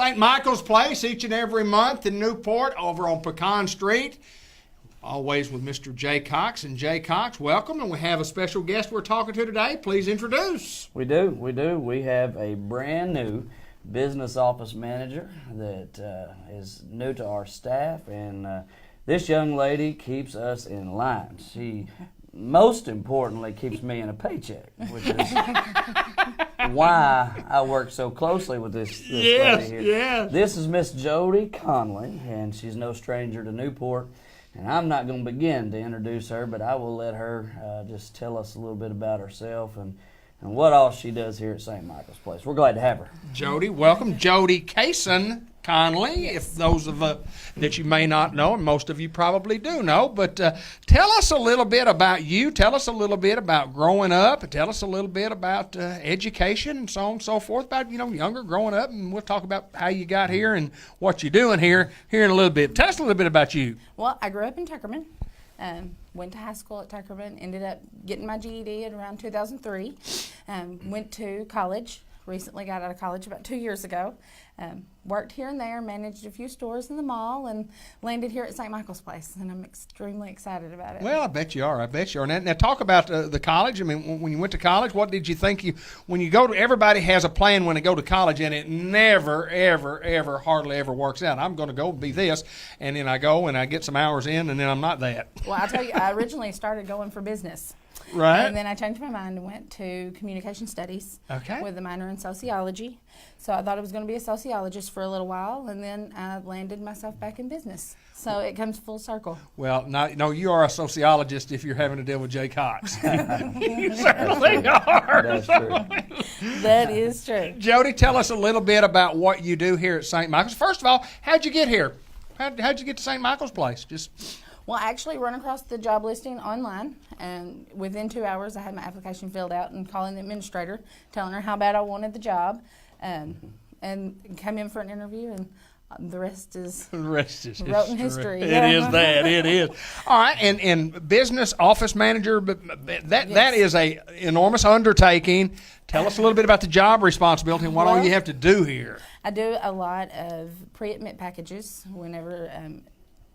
St. Michael's Place each and every month in Newport over on Pecan Street. Always with Mr. Jay Cox. And Jay Cox, welcome. And we have a special guest we're talking to today. Please introduce. We do. We have a brand new business office manager that is new to our staff. And this young lady keeps us in line. She, most importantly, keeps me in a paycheck, which is why I work so closely with this lady here. Yes. This is Miss Jody Conley, and she's no stranger to Newport. And I'm not going to begin to introduce her, but I will let her just tell us a little bit about herself and what all she does here at St. Michael's Place. We're glad to have her. Jody, welcome. Jody Kaysen Conley, if those of that you may not know, and most of you probably do know, but tell us a little bit about you. Tell us a little bit about growing up. Tell us a little bit about education and so on and so forth, about, younger growing up, and we'll talk about how you got here and what you're doing here in a little bit. Tell us a little bit about you. Well, I grew up in Tuckerman. Went to high school at Tuckerman, ended up getting my GED at around 2003. Went to college, recently got out of college about 2 years ago. Worked here and there, managed a few stores in the mall, and landed here at St. Michael's Place, and I'm extremely excited about it. Well, I bet you are. Now talk about the college. I mean, when you went to college, what did you think when you go to, everybody has a plan when they go to college, and it never, ever, ever, hardly ever works out. I'm going to go be this, and then I go and I get some hours in, and then I'm not that. Well, I'll tell you, I originally started going for business. Right. And then I changed my mind and went to communication studies with a minor in sociology. So I thought I was going to be a sociologist for a little while, and then I landed myself back in business. So it comes full circle. Well, no, you are a sociologist if you're having to deal with Jay Cox. You certainly are. That's true. That is true. Jody, tell us a little bit about what you do here at St. Michael's. First of all, how'd you get here? How'd you get to St. Michael's Place? Well, I actually run across the job listing online, and within 2 hours I had my application filled out and calling the administrator, telling her how bad I wanted the job, and come in for an interview, and the rest is wrote in history. It is that. It is. All right, and business office manager, that is a enormous undertaking. Tell us a little bit about the job responsibility and what all you have to do here. I do a lot of pre-admit packages whenever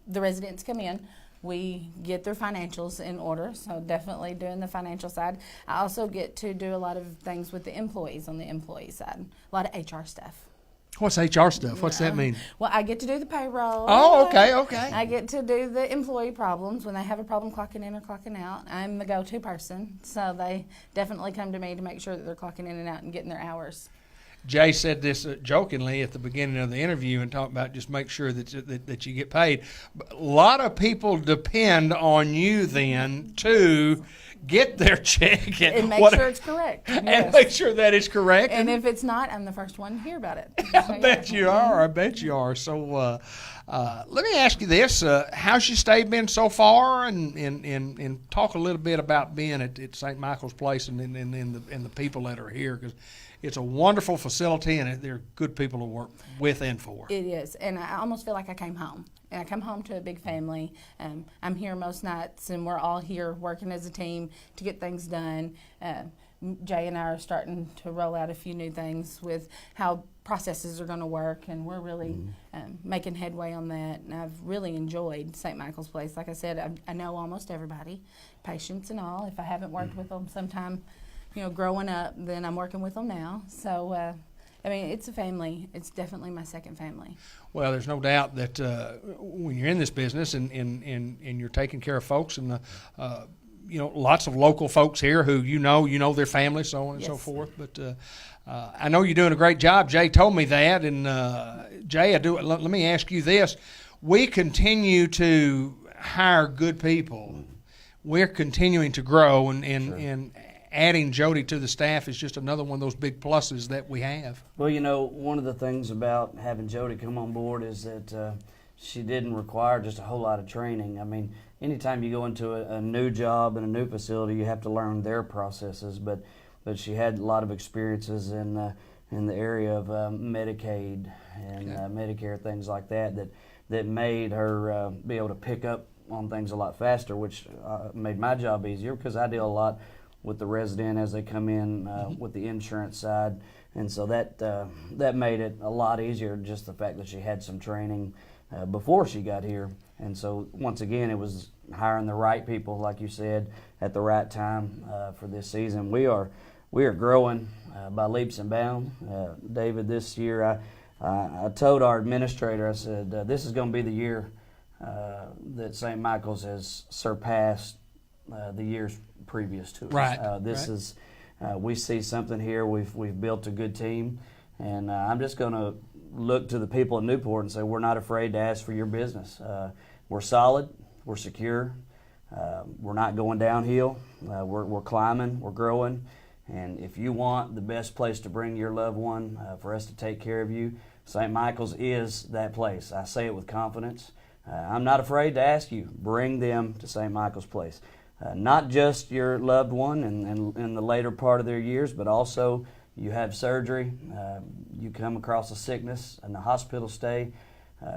the residents come in. We get their financials in order, so definitely doing the financial side. I also get to do a lot of things with the employees on the employee side, a lot of HR stuff. What's HR stuff? What's that mean? Well, I get to do the payroll. Oh, okay. I get to do the employee problems when they have a problem clocking in or clocking out. I'm the go-to person, so they definitely come to me to make sure that they're clocking in and out and getting their hours. Jay said this jokingly at the beginning of the interview and talked about just make sure that you get paid. A lot of people depend on you then to get their check and make sure it's correct. And yes. make sure that it's correct. And if it's not, I'm the first one to hear about it. I bet you are. So let me ask you this: how's your stay been so far? And talk a little bit about being at St. Michael's Place and the people that are here, because it's a wonderful facility, and they're good people to work with and for. It is, and I almost feel like I came home. And I come home to a big family. I'm here most nights, and we're all here working as a team to get things done. Jay and I are starting to roll out a few new things with how processes are going to work, and we're really making headway on that. And I've really enjoyed St. Michael's Place. Like I said, I know almost everybody, patients and all. If I haven't worked with them sometime, growing up, then I'm working with them now. So, it's a family. It's definitely my second family. Well, there's no doubt that when you're in this business and you're taking care of folks and lots of local folks here who you know their family, so on and so forth. But I know you're doing a great job. Jay told me that, and Jay, let me ask you this: we continue to hire good people. We're continuing to grow, and adding Jody to the staff is just another one of those big pluses that we have. Well, one of the things about having Jody come on board is that she didn't require just a whole lot of training. I mean, anytime you go into a new job in a new facility, you have to learn their processes. But she had a lot of experiences in the area of Medicaid and Medicare, things like that made her be able to pick up on things a lot faster, which made my job easier because I deal a lot with the resident as they come in with the insurance side, And so that made it a lot easier, just the fact that she had some training before she got here. And so once again, it was hiring the right people, like you said, at the right time for this season. We are growing by leaps and bounds. David, this year I told our administrator, I said, this is going to be the year that St. Michael's has surpassed the years previous to it. Right. This is we see something here. We've built a good team, and I'm just going to look to the people in Newport and say we're not afraid to ask for your business. We're solid. We're secure. We're not going downhill. We're climbing. We're growing. And if you want the best place to bring your loved one, for us to take care of you, St. Michael's is that place. I say it with confidence. I'm not afraid to ask you, bring them to St. Michael's Place. Not just your loved one in the later part of their years, but also you have surgery, you come across a sickness and a hospital stay,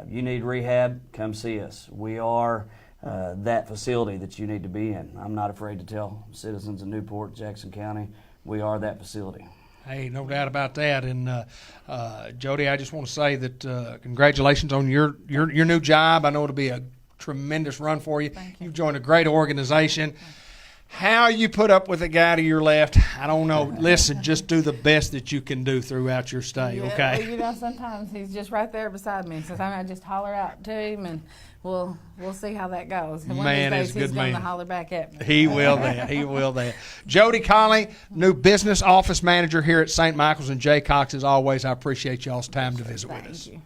you need rehab, come see us. We are that facility that you need to be in. I'm not afraid to tell citizens of Newport, Jackson County, we are that facility. Hey, no doubt about that. And Jody, I just want to say that congratulations on your new job. I know it'll be a tremendous run for you. Thank you. You've joined a great organization. How you put up with a guy to your left, I don't know. Listen, just do the best that you can do throughout your stay, Yeah, okay? well, sometimes he's just right there beside me. So I just holler out to him, and we'll see how that goes. And one Man, of he's these a days he's good going to man. holler back at me. He will that. He will that. Jody Conley, new business office manager here at St. Michael's, and Jay Cox, as always, I appreciate y'all's time to visit with us. Thank you.